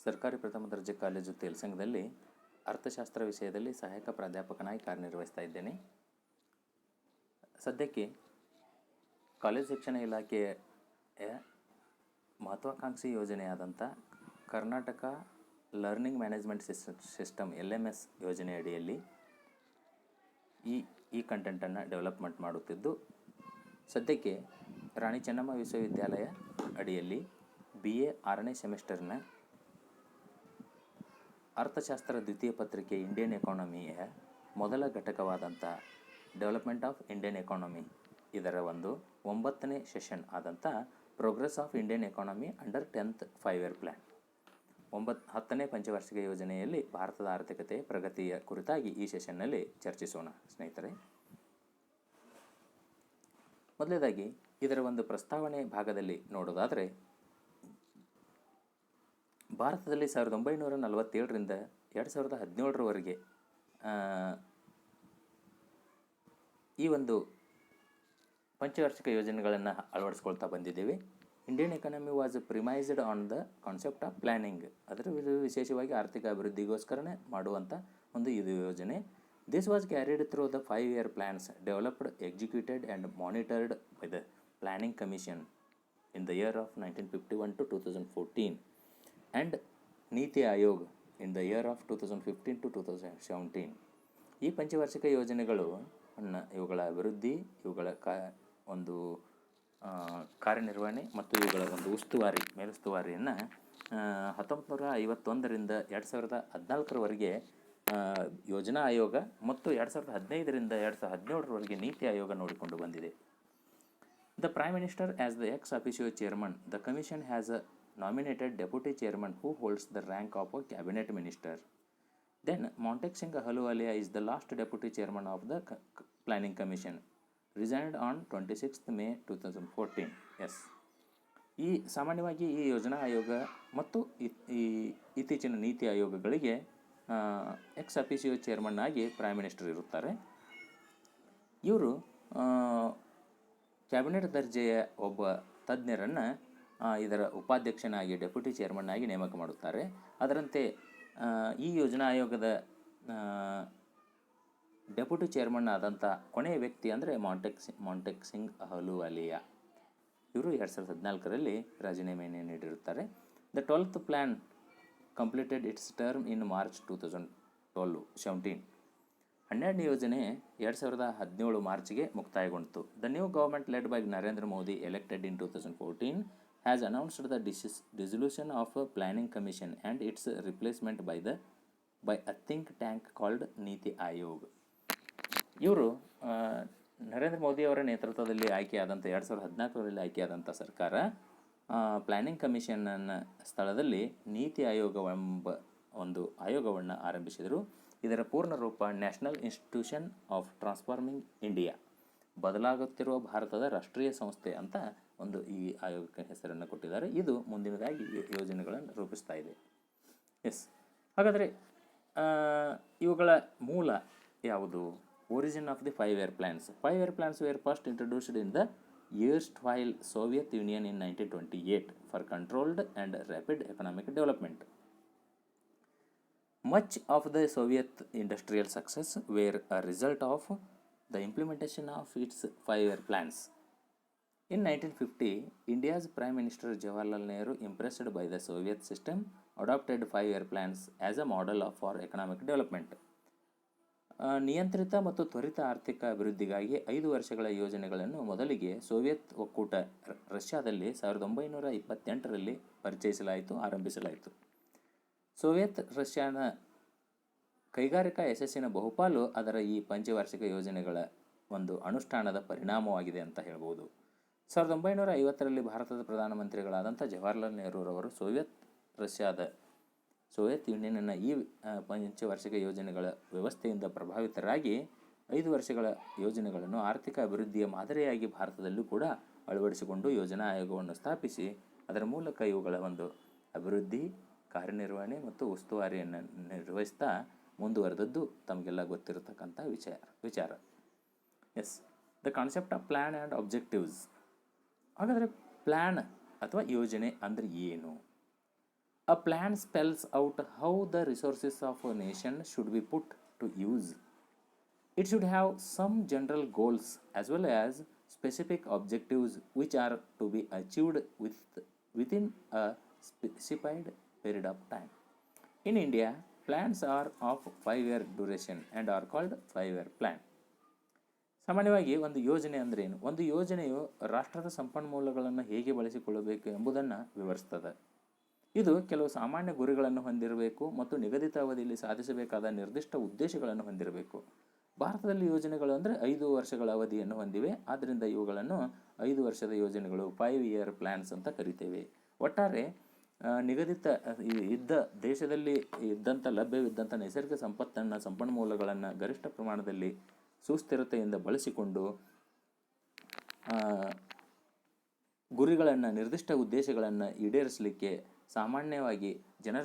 ಸರ್ಕಾರಿ ಪ್ರಥಮ ದರ್ಜೆ ಕಾಲೇಜು ತೇಲ್ಸಂಗದಲ್ಲಿ ಅರ್ಥಶಾಸ್ತ್ರ ವಿಷಯದಲ್ಲಿ ಸಹಾಯಕ ಪ್ರಾಧ್ಯಾಪಕನಾಗಿ ಕಾರ್ಯನಿರ್ವಹಿಸ್ತಾ ಇದ್ದೇನೆ. ಸದ್ಯಕ್ಕೆ ಕಾಲೇಜು ಶಿಕ್ಷಣ ಇಲಾಖೆಯ ಮಹತ್ವಾಕಾಂಕ್ಷಿ ಯೋಜನೆಯಾದಂಥ Karnataka learning management system LMS ಯೋಜನೆ ಅಡಿಯಲ್ಲಿ ಈ ಕಂಟೆಂಟನ್ನು ಡೆವಲಪ್ಮೆಂಟ್ ಮಾಡುತ್ತಿದ್ದು, ಸದ್ಯಕ್ಕೆ ರಾಣಿ ಚೆನ್ನಮ್ಮ ವಿಶ್ವವಿದ್ಯಾಲಯ ಅಡಿಯಲ್ಲಿ BA 6ನೇ ಸೆಮಿಸ್ಟರ್ನ ಅರ್ಥಶಾಸ್ತ್ರ ದ್ವಿತೀಯ ಪತ್ರಿಕೆ ಇಂಡಿಯನ್ ಎಕಾನಮಿಯ ಮೊದಲ ಘಟಕವಾದಂಥ ಡೆವಲಪ್ಮೆಂಟ್ ಆಫ್ ಇಂಡಿಯನ್ ಎಕಾನಮಿ, ಇದರ ಒಂದು 9ನೇ ಸೆಷನ್ ಆದಂಥ progress of Indian economy under 10th 5-year plan 10ನೇ ಪಂಚವಾರ್ಷಿಕ ಯೋಜನೆಯಲ್ಲಿ ಭಾರತದ ಆರ್ಥಿಕತೆಯ ಪ್ರಗತಿಯ ಕುರಿತಾಗಿ ಈ ಸೆಷನ್ನಲ್ಲಿ ಚರ್ಚಿಸೋಣ ಸ್ನೇಹಿತರೆ. ಮೊದಲನೇದಾಗಿ ಇದರ ಒಂದು ಪ್ರಸ್ತಾವನೆ ಭಾಗದಲ್ಲಿ ನೋಡೋದಾದರೆ, ಭಾರತದಲ್ಲಿ 1947ರಿಂದ 2017ರವರೆಗೆ ಈ ಒಂದು ಪಂಚವಾರ್ಷಿಕ ಯೋಜನೆಗಳನ್ನು ಅಳವಡಿಸ್ಕೊಳ್ತಾ ಬಂದಿದ್ದೇವೆ. Indian economy was premised on the concept of planning. ಅದರ ವಿಶೇಷವಾಗಿ ಆರ್ಥಿಕ ಅಭಿವೃದ್ಧಿಗೋಸ್ಕರನೇ ಮಾಡುವಂಥ ಒಂದು ಇದು ಯೋಜನೆ. This was carried through the 5-year plans developed, executed and monitored by the planning commission in the year of 1951 to 2014 and NITI Aayog in the year of 2015 to 2017. ಈ ಪಂಚವಾರ್ಷಿಕ ಯೋಜನೆಗಳು ಇವುಗಳ ಅಭಿವೃದ್ಧಿ, ಇವುಗಳ ಒಂದು ಕಾರ್ಯನಿರ್ವಹಣೆ ಮತ್ತು ಇವುಗಳ ಒಂದು ಮೇಲುಸ್ತುವಾರಿಯನ್ನು 1951ರಿಂದ 2014ರವರೆಗೆ ಯೋಜನಾ ಆಯೋಗ ಮತ್ತು 2015ರಿಂದ 2017ರವರೆಗೆ ನೀತಿ ಆಯೋಗ ನೋಡಿಕೊಂಡು ಬಂದಿದೆ. The prime minister as the X officio chairman, the commission has nominated deputy chairman who holds the rank of a cabinet minister. Then Montek Singh Ahluwalia is the last deputy chairman of the planning commission, resigned on 26th May 2014. Yes, ಈ ಸಾಮಾನ್ಯವಾಗಿ ಈ ಯೋಜನಾ ಆಯೋಗ ಮತ್ತು ಇತ್ತೀಚಿನ ನೀತಿ ಆಯೋಗಗಳಿಗೆ X officio chairman ಆಗಿ prime minister ಇರುತ್ತಾರೆ. ಇವರು ಕ್ಯಾಬಿನೆಟ್ ದರ್ಜೆಯ ಒಬ್ಬ ತಜ್ಞರನ್ನು ಇದರ ಉಪಾಧ್ಯಕ್ಷನಾಗಿ ಡೆಪ್ಯೂಟಿ ಚೇರ್ಮನ್ ಆಗಿ ನೇಮಕ ಮಾಡುತ್ತಾರೆ. ಅದರಂತೆ ಈ ಯೋಜನಾ ಆಯೋಗದ ಡೆಪ್ಯೂಟಿ ಚೇರ್ಮನ್ ಆದಂಥ ಕೊನೆಯ ವ್ಯಕ್ತಿ ಅಂದರೆ ಮಾಂಟೆಕ್ ಸಿಂಗ್ ಅಹಲುವಾಲಿಯಾ. ಇವರು 2014ರಲ್ಲಿ ರಾಜೀನಾಮೆಯನ್ನು ನೀಡಿರುತ್ತಾರೆ. The 12th plan completed its term in March 2017. 12ನೇ ಯೋಜನೆ 2017 ಮಾರ್ಚ್ಗೆ ಮುಕ್ತಾಯಗೊಂಡಿತು. The new government led by Narendra Modi elected in 2014 has announced the dissolution of a planning commission and its replacement by a think tank called ನೀತಿ ಆಯೋಗ್. ಇವರು ನರೇಂದ್ರ ಮೋದಿಯವರ ನೇತೃತ್ವದಲ್ಲಿ ಆಯ್ಕೆಯಾದಂಥ 2014ರಲ್ಲಿ ಆಯ್ಕೆಯಾದಂಥ ಸರ್ಕಾರ planning ಕಮಿಷನ್ನ ಸ್ಥಳದಲ್ಲಿ ನೀತಿ ಆಯೋಗವೆಂಬ ಒಂದು ಆಯೋಗವನ್ನು ಆರಂಭಿಸಿದರು. ಇದರ ಪೂರ್ಣ ರೂಪ national institution of transforming India, ಬದಲಾಗುತ್ತಿರುವ ಭಾರತದ ರಾಷ್ಟ್ರೀಯ ಸಂಸ್ಥೆ ಅಂತ ಒಂದು ಈ ಆಯೋಗಕ್ಕೆ ಹೆಸರನ್ನು ಕೊಟ್ಟಿದ್ದಾರೆ. ಇದು ಮುಂದಿನದಾಗಿ ಯೋಜನೆಗಳನ್ನು ರೂಪಿಸ್ತಾ ಇದೆ. ಎಸ್, ಹಾಗಾದರೆ ಇವುಗಳ ಮೂಲ ಯಾವುದು? Origin of the 5-year plans. 5-year plans were first introduced in the erstwhile Soviet Union in 1928 for controlled and rapid economic development. Much of the Soviet industrial success were a result of the implementation of its 5-year plans. In 1950, India's Prime Minister Jawaharlal Nehru, impressed by the Soviet system, adopted 5-year plans as a model for economic development. ನಿಯಂತ್ರಿತ ಮತ್ತು ತ್ವರಿತ ಆರ್ಥಿಕ ಅಭಿವೃದ್ಧಿಗಾಗಿ 5 ವರ್ಷಗಳ ಯೋಜನೆಗಳನ್ನು ಮೊದಲಿಗೆ Soviet ಒಕ್ಕೂಟ ರಷ್ಯಾದಲ್ಲಿ 1928ರಲ್ಲಿ ಆರಂಭಿಸಲಾಯಿತು. ಸೋವಿಯತ್ ರಷ್ಯಾನ ಕೈಗಾರಿಕಾ ಯಶಸ್ಸಿನ ಬಹುಪಾಲು ಅದರ ಈ ಪಂಚವಾರ್ಷಿಕ ಯೋಜನೆಗಳ ಒಂದು ಅನುಷ್ಠಾನದ ಪರಿಣಾಮವಾಗಿದೆ ಅಂತ ಹೇಳ್ಬೋದು. 1950ರಲ್ಲಿ ಭಾರತದ ಪ್ರಧಾನಮಂತ್ರಿಗಳಾದಂಥ ಜವಾಹರ್ಲಾಲ್ ನೆಹರೂರವರು ಸೋವಿಯತ್ ಯೂನಿಯನ್ನ ಈ ಪಂಚವಾರ್ಷಿಕ ಯೋಜನೆಗಳ ವ್ಯವಸ್ಥೆಯಿಂದ ಪ್ರಭಾವಿತರಾಗಿ 5 ವರ್ಷಗಳ ಯೋಜನೆಗಳನ್ನು ಆರ್ಥಿಕ ಅಭಿವೃದ್ಧಿಯ ಮಾದರಿಯಾಗಿ ಭಾರತದಲ್ಲೂ ಕೂಡ ಅಳವಡಿಸಿಕೊಂಡು ಯೋಜನಾ ಆಯೋಗವನ್ನು ಸ್ಥಾಪಿಸಿ ಅದರ ಮೂಲಕ ಇವುಗಳ ಒಂದು ಅಭಿವೃದ್ಧಿ, ಕಾರ್ಯನಿರ್ವಹಣೆ ಮತ್ತು ಉಸ್ತುವಾರಿಯನ್ನು ನಿರ್ವಹಿಸ್ತಾ ಮುಂದುವರೆದದ್ದು ತಮಗೆಲ್ಲ ಗೊತ್ತಿರತಕ್ಕಂಥ ವಿಚಾರ. Yes, the concept of plan and objectives. ಹಾಗಾದರೆ ಪ್ಲ್ಯಾನ್ ಅಥವಾ ಯೋಜನೆ ಅಂದರೆ ಏನು? A plan spells out how the resources of a nation should be put to use. It should have some general goals as well as specific objectives which are to be achieved within a specified period of time. In India, plans are of 5-year duration and are called 5-year plan. ಸಾಮಾನ್ಯವಾಗಿ ಒಂದು ಯೋಜನೆ ಅಂದರೆ ಏನು? ಒಂದು ಯೋಜನೆಯು ರಾಷ್ಟ್ರದ ಸಂಪನ್ಮೂಲಗಳನ್ನು ಹೇಗೆ ಬಳಸಿಕೊಳ್ಳಬೇಕು ಎಂಬುದನ್ನು ವಿವರಿಸ್ತದೆ. ಇದು ಕೆಲವು ಸಾಮಾನ್ಯ ಗುರಿಗಳನ್ನು ಹೊಂದಿರಬೇಕು ಮತ್ತು ನಿಗದಿತ ಅವಧಿಯಲ್ಲಿ ಸಾಧಿಸಬೇಕಾದ ನಿರ್ದಿಷ್ಟ ಉದ್ದೇಶಗಳನ್ನು ಹೊಂದಿರಬೇಕು. ಭಾರತದಲ್ಲಿ ಯೋಜನೆಗಳು ಅಂದರೆ 5 ವರ್ಷಗಳ ಅವಧಿಯನ್ನು ಹೊಂದಿವೆ. ಆದ್ದರಿಂದ ಇವುಗಳನ್ನು 5 ವರ್ಷದ ಯೋಜನೆಗಳು 5-year ಪ್ಲ್ಯಾನ್ಸ್ ಅಂತ ಕರಿತೇವೆ. ಒಟ್ಟಾರೆ ನಿಗದಿತ ದೇಶದಲ್ಲಿ ಇದ್ದಂಥ ಲಭ್ಯವಿದ್ದಂಥ ನೈಸರ್ಗಿಕ ಸಂಪನ್ಮೂಲಗಳನ್ನು ಗರಿಷ್ಠ ಪ್ರಮಾಣದಲ್ಲಿ ಸುಸ್ಥಿರತೆಯಿಂದ ಬಳಸಿಕೊಂಡು ಗುರಿಗಳನ್ನು ನಿರ್ದಿಷ್ಟ ಉದ್ದೇಶಗಳನ್ನು ಈಡೇರಿಸಲಿಕ್ಕೆ ಸಾಮಾನ್ಯವಾಗಿ ಜನರ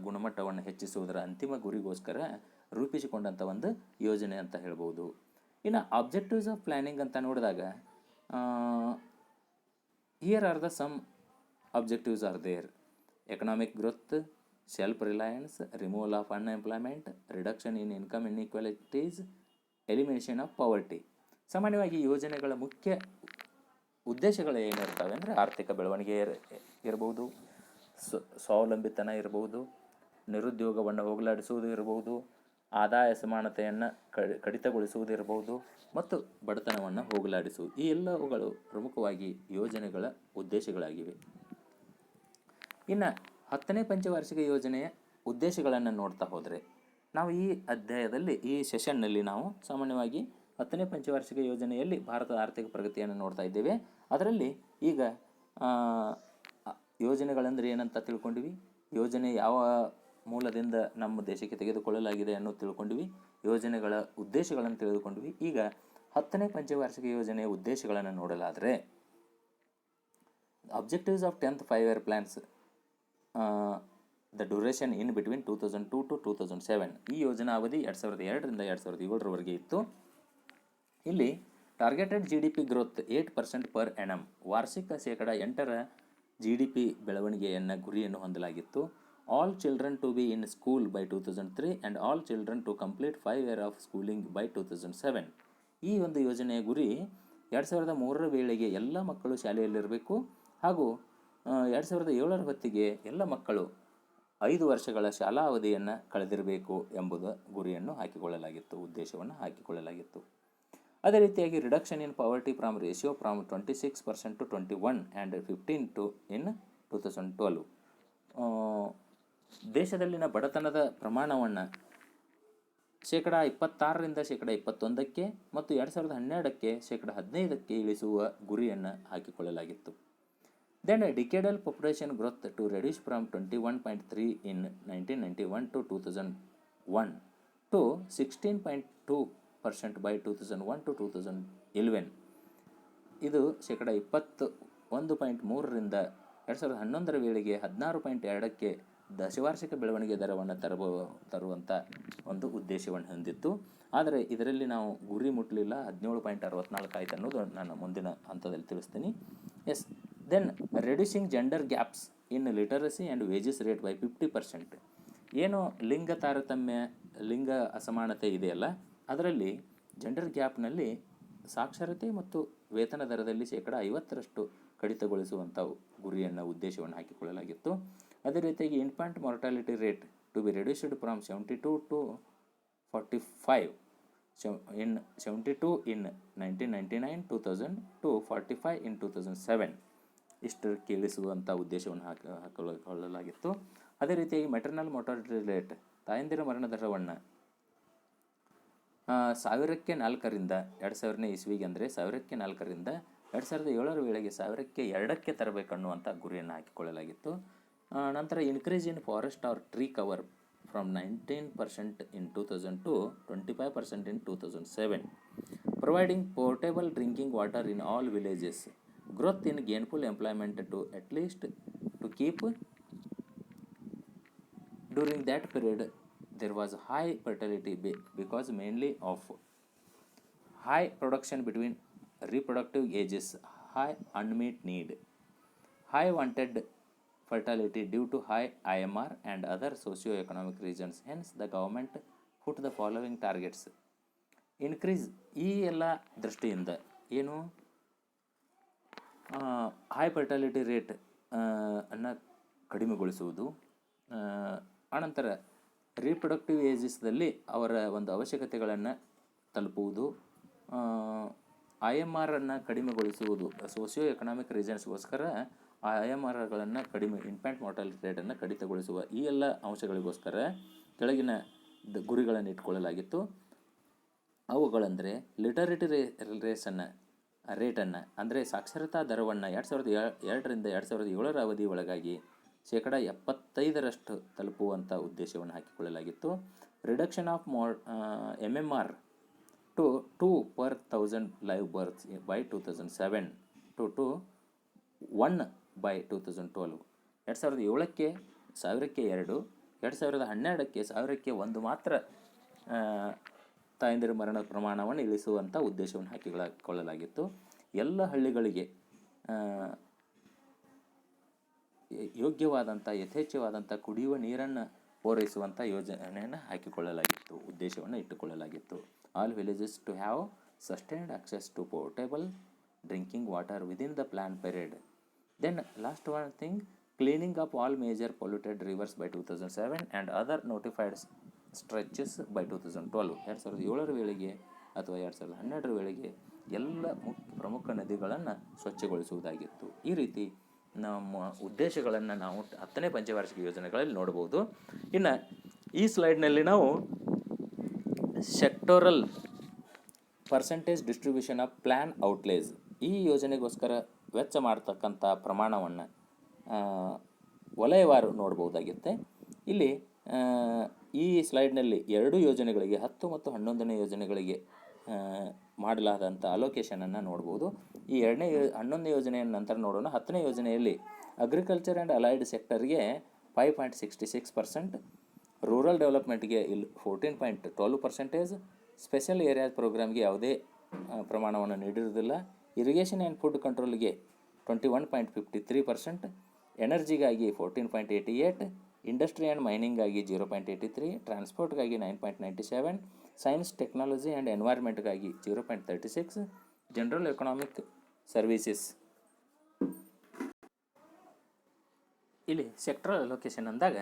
ಗುಣಮಟ್ಟವನ್ನು ಹೆಚ್ಚಿಸುವುದರ ಅಂತಿಮ ಗುರಿಗೋಸ್ಕರ ರೂಪಿಸಿಕೊಂಡಂಥ ಒಂದು ಯೋಜನೆ ಅಂತ ಹೇಳ್ಬೋದು. ಇನ್ನು ಆಬ್ಜೆಕ್ಟಿವ್ಸ್ ಆಫ್ ಪ್ಲ್ಯಾನಿಂಗ್ ಅಂತ ನೋಡಿದಾಗ here are the some objectives are there: economic growth, self reliance, removal of unemployment, reduction in income inequalities, elimination of poverty. ಸಾಮಾನ್ಯವಾಗಿ ಯೋಜನೆಗಳ ಮುಖ್ಯ ಉದ್ದೇಶಗಳು ಏನಿರ್ತವೆ ಅಂದರೆ ಆರ್ಥಿಕ ಬೆಳವಣಿಗೆ ಇರ್ಬೋದು, ಸ್ವಾವಲಂಬಿತನ ಇರ್ಬೋದು, ನಿರುದ್ಯೋಗವನ್ನು ಹೋಗಲಾಡಿಸುವುದು ಇರ್ಬೋದು, ಆದಾಯ ಸಮಾನತೆಯನ್ನು ಕಡಿತಗೊಳಿಸುವುದಿರ್ಬೋದು ಮತ್ತು ಬಡತನವನ್ನು ಹೋಗಲಾಡಿಸುವುದು. ಈ ಎಲ್ಲವುಗಳು ಪ್ರಮುಖವಾಗಿ ಯೋಜನೆಗಳ ಉದ್ದೇಶಗಳಾಗಿವೆ. ಇನ್ನು 10ನೇ ಪಂಚವಾರ್ಷಿಕ ಯೋಜನೆಯ ಉದ್ದೇಶಗಳನ್ನು ನೋಡ್ತಾ ಹೋದರೆ ನಾವು ಈ ಅಧ್ಯಾಯದಲ್ಲಿ ಈ ಸೆಷನ್ನಲ್ಲಿ ನಾವು ಸಾಮಾನ್ಯವಾಗಿ 10ನೇ ಪಂಚವಾರ್ಷಿಕ ಯೋಜನೆಯಲ್ಲಿ ಭಾರತದ ಆರ್ಥಿಕ ಪ್ರಗತಿಯನ್ನು ನೋಡ್ತಾ ಇದ್ದೇವೆ. ಅದರಲ್ಲಿ ಈಗ ಯೋಜನೆಗಳಂದರೆ ಏನಂತ ತಿಳ್ಕೊಂಡಿವಿ, ಯೋಜನೆ ಯಾವ ಮೂಲದಿಂದ ನಮ್ಮ ದೇಶಕ್ಕೆ ತೆಗೆದುಕೊಳ್ಳಲಾಗಿದೆ ಅನ್ನೋದು ತಿಳ್ಕೊಂಡಿವಿ, ಯೋಜನೆಗಳ ಉದ್ದೇಶಗಳನ್ನು ತಿಳಿದುಕೊಂಡಿವಿ. ಈಗ 10ನೇ ಪಂಚವಾರ್ಷಿಕ ಯೋಜನೆಯ ಉದ್ದೇಶಗಳನ್ನು ನೋಡಲಾದರೆ objectives of 10th 5-year plans, the duration in between 2002 to 2007. ಈ ಯೋಜನಾ ಅವಧಿ 2002ರಿಂದ 2007ರವರೆಗೆ ಇತ್ತು. ಇಲ್ಲಿ targeted GDP growth 8% per annum, ವಾರ್ಷಿಕ 8% GDP ಬೆಳವಣಿಗೆಯನ್ನು ಗುರಿಯನ್ನು ಹೊಂದಲಾಗಿತ್ತು. All children to be in school by 2003 and all children to complete 5 year of schooling by 2007. ಈ ಒಂದು ಯೋಜನೆಯ ಗುರಿ 2003ರ ವೇಳೆಗೆ ಎಲ್ಲ ಮಕ್ಕಳು ಶಾಲೆಯಲ್ಲಿರಬೇಕು ಹಾಗೂ 2007ರ ಹೊತ್ತಿಗೆ ಎಲ್ಲ ಮಕ್ಕಳು 5 ವರ್ಷಗಳ ಶಾಲಾ ಅವಧಿಯನ್ನು ಕಳೆದಿರಬೇಕು ಎಂಬುದು ಗುರಿಯನ್ನು ಹಾಕಿಕೊಳ್ಳಲಾಗಿತ್ತು, ಉದ್ದೇಶವನ್ನು ಹಾಕಿಕೊಳ್ಳಲಾಗಿತ್ತು. ಅದೇ ರೀತಿಯಾಗಿ reduction in poverty from ratio from 26% to 21 and 15 in 2012. ದೇಶದಲ್ಲಿನ ಬಡತನದ ಪ್ರಮಾಣವನ್ನು 26% 21% ಮತ್ತು 2012ಕ್ಕೆ 15% ಇಳಿಸುವ ಗುರಿಯನ್ನು ಹಾಕಿಕೊಳ್ಳಲಾಗಿತ್ತು. Then decadal population growth to reduce from 21.3 in 1991 to 2001 to 16.2% by 2001 to 2011. ಇದು 21.3ರಿಂದ 2011ರ ವೇಳೆಗೆ 16.2ಕ್ಕೆ ದಶವಾರ್ಷಿಕ ಬೆಳವಣಿಗೆ ದರವನ್ನು ತರುವಂಥ ಒಂದು ಉದ್ದೇಶವನ್ನು ಹೊಂದಿತ್ತು. ಆದರೆ ಇದರಲ್ಲಿ ನಾವು ಗುರಿ ಮುಟ್ಟಲಿಲ್ಲ, 17.64 ಆಯ್ತು ಅನ್ನೋದು ನಾನು ಮುಂದಿನ ಹಂತದಲ್ಲಿ ತಿಳಿಸ್ತೀನಿ. Then reducing gender gaps in literacy and wages rate by 50%. ಏನು ಲಿಂಗ ತಾರತಮ್ಯ, ಲಿಂಗ ಅಸಮಾನತೆ ಇದೆಯಲ್ಲ, ಅದರಲ್ಲಿ ಜೆಂಡರ್ ಗ್ಯಾಪ್ನಲ್ಲಿ ಸಾಕ್ಷರತೆ ಮತ್ತು ವೇತನ ದರದಲ್ಲಿ 50% ಕಡಿತಗೊಳಿಸುವಂಥ ಗುರಿಯನ್ನು ಉದ್ದೇಶವನ್ನು ಹಾಕಿಕೊಳ್ಳಲಾಗಿತ್ತು. ಅದೇ ರೀತಿಯಾಗಿ infant mortality rate to be reduced from 72 to 45 in 1999 2000 to 45 in 2007 ಇಷ್ಟಕ್ಕೆ ಇಳಿಸುವಂಥ ಉದ್ದೇಶವನ್ನು ಹಾಕಿಕೊಳ್ಳಲಾಗಿತ್ತು. ಅದೇ ರೀತಿಯಾಗಿ ಮೆಟರ್ನಲ್ ಮಾರ್ಟಾಲಿಟಿ ರೇಟ್, ತಾಯಂದಿರ ಮರಣ ದರವನ್ನು 1004ರಿಂದ 2000ನೇ ಇಸ್ವಿಗೆ ಅಂದರೆ 1004ರಿಂದ 2007ರ ವೇಳೆಗೆ 1002ಕ್ಕೆ ತರಬೇಕನ್ನುವಂಥ ಗುರಿಯನ್ನು ಹಾಕಿಕೊಳ್ಳಲಾಗಿತ್ತು. ನಂತರ increase in forest or tree cover from 19% in 2000 to 25% in 2007. Providing portable drinking water in all villages. Growth in gainful employment to at least to keep. During that period there was high fertility because mainly of high production between reproductive ages, high unmet need, high wanted fertility due to high IMR and other socio-economic reasons. Hence, the government put the following targets. Increase ಈ ಎಲ್ಲ ದೃಷ್ಟಿಯಿಂದ ಏನು high fertility rate ಅನ್ನು ಕಡಿಮೆಗೊಳಿಸುವುದು, ಆನಂತರ reproductive ಏಜಸ್ದಲ್ಲಿ ಅವರ ಒಂದು ಅವಶ್ಯಕತೆಗಳನ್ನು ತಲುಪುವುದು, IMR ಅನ್ನು ಕಡಿಮೆಗೊಳಿಸುವುದು, ಸೋಷಿಯೋ ಎಕನಾಮಿಕ್ ರೀಸನ್ಸ್ಗೋಸ್ಕರ IMRಗಳನ್ನು ಕಡಿಮೆ, ಇನ್ಫ್ಯಾಂಟ್ ಮಾರ್ಟಾಲಿಟಿ ರೇಟನ್ನು ಕಡಿತಗೊಳಿಸುವ ಈ ಎಲ್ಲ ಅಂಶಗಳಿಗೋಸ್ಕರ ಕೆಳಗಿನ ಗುರಿಗಳನ್ನು ಇಟ್ಕೊಳ್ಳಲಾಗಿತ್ತು. ಅವುಗಳಂದರೆ ಲಿಟರೇಟಿ ರೇಟನ್ನು ಅಂದರೆ ಸಾಕ್ಷರತಾ ದರವನ್ನು 2002ರಿಂದ 2007 ಅವಧಿ ಒಳಗಾಗಿ 75% ತಲುಪುವಂಥ ಉದ್ದೇಶವನ್ನು ಹಾಕಿಕೊಳ್ಳಲಾಗಿತ್ತು. Reduction of MMR to 2 per 1000 live births by 2007 to 1 by 2012. 2007ಕ್ಕೆ 1000ಕ್ಕೆ 2, 2012ಕ್ಕೆ 1000ಕ್ಕೆ 1 ಮಾತ್ರ ತಾಯಂದಿರ ಮರಣ ಪ್ರಮಾಣವನ್ನು ಇಳಿಸುವಂಥ ಉದ್ದೇಶವನ್ನು ಹಾಕಿಕೊಳ್ಳಲಾಗಿತ್ತು. ಎಲ್ಲ ಹಳ್ಳಿಗಳಿಗೆ ಯೋಗ್ಯವಾದಂಥ ಯಥೇಚ್ಛವಾದಂಥ ಕುಡಿಯುವ ನೀರನ್ನು ಪೂರೈಸುವಂಥ ಯೋಜನೆಯನ್ನು ಹಾಕಿಕೊಳ್ಳಲಾಗಿತ್ತು, ಉದ್ದೇಶವನ್ನು ಇಟ್ಟುಕೊಳ್ಳಲಾಗಿತ್ತು. All villages to have sustained access to portable drinking water within the plan period. Then last one thing, cleaning up all major polluted rivers by 2007 and other notified stretches by 2012. 2007 ವೇಳೆಗೆ ಅಥವಾ 2012 ವೇಳೆಗೆ ಎಲ್ಲ ಪ್ರಮುಖ ನದಿಗಳನ್ನು ಸ್ವಚ್ಛಗೊಳಿಸುವುದಾಗಿತ್ತು. ಈ ರೀತಿ ನಮ್ಮ ಉದ್ದೇಶಗಳನ್ನು ನಾವು 10ನೇ ಪಂಚವಾರ್ಷಿಕ ಯೋಜನೆಗಳಲ್ಲಿ ನೋಡ್ಬೋದು. ಇನ್ನು ಈ ಸ್ಲೈಡ್ನಲ್ಲಿ ನಾವು sectoral percentage distribution of plan outlays, ಈ ಯೋಜನೆಗೋಸ್ಕರ ವೆಚ್ಚ ಮಾಡ್ತಕ್ಕಂಥ ಪ್ರಮಾಣವನ್ನು ವಲಯವಾರು ನೋಡ್ಬೋದಾಗಿತ್ತೆ. ಇಲ್ಲಿ ಈ ಸ್ಲೈಡ್ನಲ್ಲಿ 2 ಯೋಜನೆಗಳಿಗೆ 10 ಮತ್ತು 11ನೇ ಯೋಜನೆಗಳಿಗೆ ಮಾಡಲಾದಂಥ ಅಲೋಕೇಶನನ್ನು ನೋಡ್ಬೋದು. ಈ 11ನೇ ಯೋಜನೆಯ ನಂತರ ನೋಡೋಣ. 10ನೇ ಯೋಜನೆಯಲ್ಲಿ ಅಗ್ರಿಕಲ್ಚರ್ ಆ್ಯಂಡ್ ಅಲೈಡ್ ಸೆಕ್ಟರ್ಗೆ 5.66%, ರೂರಲ್ ಡೆವಲಪ್ಮೆಂಟ್ಗೆ 14.12%, ಸ್ಪೆಷಲ್ ಏರಿಯಾಸ್ ಪ್ರೋಗ್ರಾಮ್ಗೆ ಯಾವುದೇ ಪ್ರಮಾಣವನ್ನು ನೀಡಿರುವುದಿಲ್ಲ, ಇರಿಗೇಷನ್ ಆ್ಯಂಡ್ ಫುಡ್ ಕಂಟ್ರೋಲ್ಗೆ 21.53%, ಎನರ್ಜಿಗಾಗಿ 14.88%, ಇಂಡಸ್ಟ್ರಿ ಆ್ಯಂಡ್ ಮೈನಿಂಗಾಗಿ 0.83%, ಟ್ರಾನ್ಸ್ಪೋರ್ಟ್ಗಾಗಿ 9.97%, ಸೈನ್ಸ್ ಟೆಕ್ನಾಲಜಿ ಆ್ಯಂಡ್ ಎನ್ವೈರ್ಮೆಂಟ್ಗಾಗಿ 0.36%, ಜನರಲ್ ಎಕನಾಮಿಕ್ ಸರ್ವೀಸಸ್. ಇಲ್ಲಿ ಸೆಕ್ಟ್ರಲ್ ಅಲೋಕೇಶನ್ ಅಂದಾಗ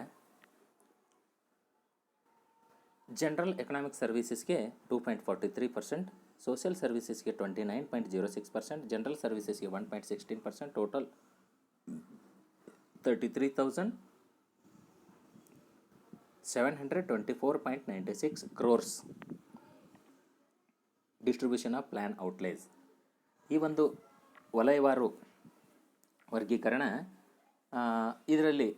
ಜನರಲ್ ಎಕನಾಮಿಕ್ ಸರ್ವೀಸಸ್ಗೆ 2.43%, ಸೋಷಿಯಲ್ ಸರ್ವೀಸಸ್ಗೆ 29.06%, ಜನರಲ್ ಸರ್ವೀಸಸ್ಗೆ 1.16%, total 33,724.96 crores. Distribution of plan outlays, ಈ ಒಂದು ವಲಯವಾರು ವರ್ಗೀಕರಣ. ಇದರಲ್ಲಿ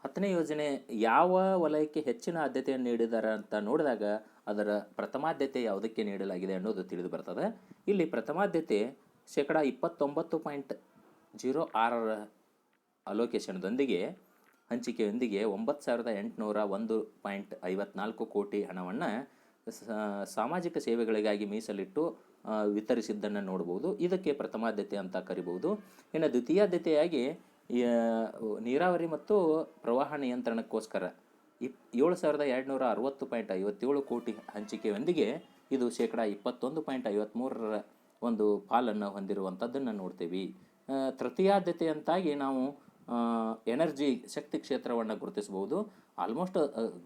10ನೇ ಯೋಜನೆ ಯಾವ ವಲಯಕ್ಕೆ ಹೆಚ್ಚಿನ ಆದ್ಯತೆಯನ್ನು ನೀಡಿದ್ದಾರೆ ಅಂತ ನೋಡಿದಾಗ ಅದರ ಪ್ರಥಮಾದ್ಯತೆ ಯಾವುದಕ್ಕೆ ನೀಡಲಾಗಿದೆ ಅನ್ನೋದು ತಿಳಿದು ಬರ್ತದೆ. ಇಲ್ಲಿ ಪ್ರಥಮಾದ್ಯತೆ 29.06% ಅಲೋಕೇಶನ್ದೊಂದಿಗೆ ಹಂಚಿಕೆಯೊಂದಿಗೆ 9,801.54 ಕೋಟಿ ಹಣವನ್ನು ಸಾಮಾಜಿಕ ಸೇವೆಗಳಿಗಾಗಿ ಮೀಸಲಿಟ್ಟು ವಿತರಿಸಿದ್ದನ್ನು ನೋಡ್ಬೋದು. ಇದಕ್ಕೆ ಪ್ರಥಮಾದ್ಯತೆ ಅಂತ ಕರಿಬೋದು. ಇನ್ನು ದ್ವಿತೀಯಾದ್ಯತೆಯಾಗಿ ನೀರಾವರಿ ಮತ್ತು ಪ್ರವಾಹ ನಿಯಂತ್ರಣಕ್ಕೋಸ್ಕರ 7,260.57 ಕೋಟಿ ಹಂಚಿಕೆಯೊಂದಿಗೆ ಇದು 21.53% ಒಂದು ಪಾಲನ್ನು ಹೊಂದಿರುವಂಥದ್ದನ್ನು ನೋಡ್ತೀವಿ. ತೃತೀಯಾದ್ಯತೆ ಅಂತಾಗಿ ನಾವು ಎನರ್ಜಿ ಶಕ್ತಿ ಕ್ಷೇತ್ರವನ್ನು ಗುರುತಿಸ್ಬೋದು. ಆಲ್ಮೋಸ್ಟ್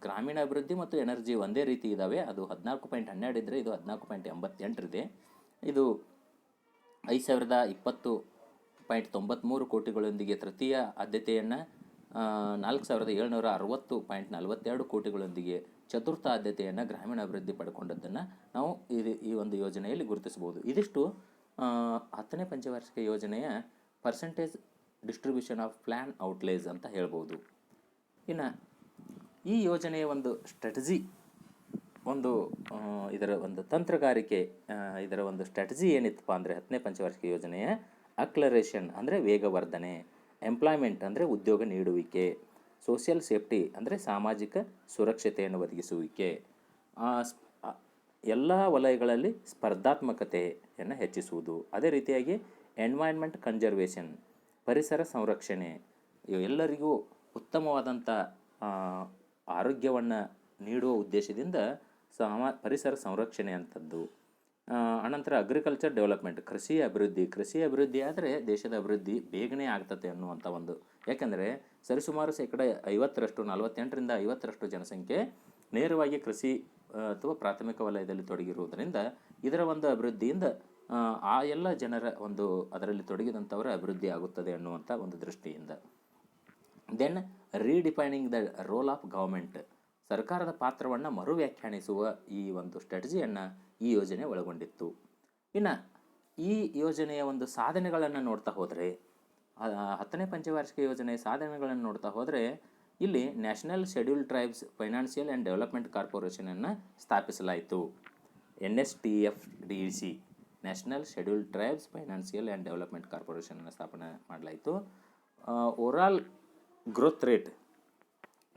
ಗ್ರಾಮೀಣ ಅಭಿವೃದ್ಧಿ ಮತ್ತು ಎನರ್ಜಿ ಒಂದೇ ರೀತಿ ಇದ್ದಾವೆ. ಅದು 14.12 ಇದ್ದರೆ ಇದು 14.88 ಇದೆ. ಇದು 5,020.93 ಕೋಟಿಗಳೊಂದಿಗೆ ತೃತೀಯ ಆದ್ಯತೆಯನ್ನು, 4,760.42 ಕೋಟಿಗಳೊಂದಿಗೆ ಚತುರ್ಥ ಆದ್ಯತೆಯನ್ನು ಗ್ರಾಮೀಣ ಅಭಿವೃದ್ಧಿ ಪಡ್ಕೊಂಡದ್ದನ್ನು ನಾವು ಈ ಒಂದು ಯೋಜನೆಯಲ್ಲಿ ಗುರುತಿಸ್ಬೋದು. ಇದಿಷ್ಟು 10ನೇ ಪಂಚವಾರ್ಷಿಕ ಯೋಜನೆಯ ಪರ್ಸೆಂಟೇಜ್ ಡಿಸ್ಟ್ರಿಬ್ಯೂಷನ್ ಆಫ್ ಪ್ಲ್ಯಾನ್ ಔಟ್ಲೇಸ್ ಅಂತ ಹೇಳ್ಬೋದು. ಇನ್ನು ಈ ಯೋಜನೆಯ ಒಂದು ಸ್ಟ್ರಾಟಜಿ, ಇದರ ಒಂದು ತಂತ್ರಗಾರಿಕೆ, ಇದರ ಒಂದು ಸ್ಟ್ರಾಟಜಿ ಏನಿತ್ತಪ್ಪ ಅಂದರೆ 10ನೇ ಪಂಚವಾರ್ಷಿಕ ಯೋಜನೆಯ ಅಕ್ಲರೇಷನ್ ಅಂದರೆ ವೇಗವರ್ಧನೆ, ಎಂಪ್ಲಾಯ್ಮೆಂಟ್ ಅಂದರೆ ಉದ್ಯೋಗ ನೀಡುವಿಕೆ, ಸೋಷಿಯಲ್ ಸೇಫ್ಟಿ ಅಂದರೆ ಸಾಮಾಜಿಕ ಸುರಕ್ಷತೆಯನ್ನು ಒದಗಿಸುವಿಕೆ, ಎಲ್ಲ ವಲಯಗಳಲ್ಲಿ ಸ್ಪರ್ಧಾತ್ಮಕತೆಯನ್ನು ಹೆಚ್ಚಿಸುವುದು, ಅದೇ ರೀತಿಯಾಗಿ ಎನ್ವೈರ್ನ್ಮೆಂಟ್ ಕನ್ಸರ್ವೇಷನ್ ಪರಿಸರ ಸಂರಕ್ಷಣೆ, ಎಲ್ಲರಿಗೂ ಉತ್ತಮವಾದಂಥ ಆರೋಗ್ಯವನ್ನು ನೀಡುವ ಉದ್ದೇಶದಿಂದ ಪರಿಸರ ಸಂರಕ್ಷಣೆ ಅಂಥದ್ದು. ಅನಂತರ ಅಗ್ರಿಕಲ್ಚರ್ ಡೆವಲಪ್ಮೆಂಟ್, ಕೃಷಿ ಅಭಿವೃದ್ಧಿ ಆದರೆ ದೇಶದ ಅಭಿವೃದ್ಧಿ ಬೇಗನೆ ಆಗ್ತದೆ ಅನ್ನುವಂಥ ಒಂದು, ಯಾಕೆಂದರೆ ಸರಿಸುಮಾರು ಶೇಕಡ 50ರಷ್ಟು 48ರಿಂದ 50ರಷ್ಟು ಜನಸಂಖ್ಯೆ ನೇರವಾಗಿ ಕೃಷಿ ಅಥವಾ ಪ್ರಾಥಮಿಕ ವಲಯದಲ್ಲಿ ತೊಡಗಿರುವುದರಿಂದ ಇದರ ಒಂದು ಅಭಿವೃದ್ಧಿಯಿಂದ ಆ ಎಲ್ಲ ಜನರ ಒಂದು ಅದರಲ್ಲಿ ತೊಡಗಿದಂಥವರ ಅಭಿವೃದ್ಧಿ ಆಗುತ್ತದೆ ಅನ್ನುವಂಥ ಒಂದು ದೃಷ್ಟಿಯಿಂದ. Then redefining the role of government, ಸರ್ಕಾರದ ಪಾತ್ರವನ್ನು ಮರು ವ್ಯಾಖ್ಯಾನಿಸುವ ಈ ಒಂದು ಸ್ಟ್ರಾಟಜಿಯನ್ನು ಈ ಯೋಜನೆ ಒಳಗೊಂಡಿತ್ತು. ಇನ್ನು ಈ ಯೋಜನೆಯ ಒಂದು ಸಾಧನೆಗಳನ್ನು ನೋಡ್ತಾ ಹೋದರೆ, 10ನೇ ಪಂಚವಾರ್ಷಿಕ ಯೋಜನೆಯ ಸಾಧನೆಗಳನ್ನು ನೋಡ್ತಾ ಹೋದರೆ ಇಲ್ಲಿ national schedule tribes financial and development ಕಾರ್ಪೊರೇಷನನ್ನು ಸ್ಥಾಪಿಸಲಾಯಿತು. NSTFDC, national schedule tribes financial and development ಕಾರ್ಪೊರೇಷನನ್ನು ಸ್ಥಾಪನೆ ಮಾಡಲಾಯಿತು. ಓವರಾಲ್ ಗ್ರೋತ್ ರೇಟ್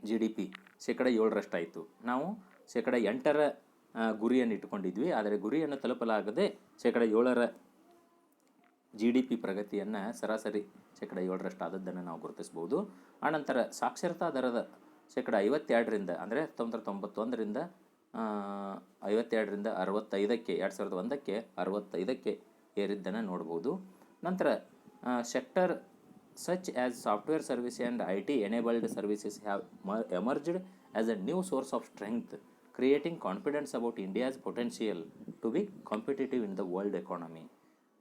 GDP ಶೇಕಡ 7ರಷ್ಟು ಆಯಿತು. ನಾವು ಶೇಕಡ 8ರ ಗುರಿಯನ್ನು ಇಟ್ಟುಕೊಂಡಿದ್ವಿ, ಆದರೆ ಗುರಿಯನ್ನು ತಲುಪಲಾಗದೆ ಶೇಕಡ 7ರ GDP ಪ್ರಗತಿಯನ್ನು ಸರಾಸರಿ ಶೇಕಡ 7ರಷ್ಟು ಆದದ್ದನ್ನು ನಾವು ಗುರುತಿಸ್ಬೋದು. ಆನಂತರ ಸಾಕ್ಷರತಾ ದರದ ಶೇಕಡ 52ರಿಂದ ಅಂದರೆ 1991ರಿಂದ 52ರಿಂದ 65ಕ್ಕೆ 2001ಕ್ಕೆ 65ಕ್ಕೆ ಏರಿದ್ದನ್ನು ನೋಡ್ಬೋದು. ನಂತರ sector such as software service and IT enabled services have emerged as a new source of strength, creating confidence about India's potential to be competitive in the world economy.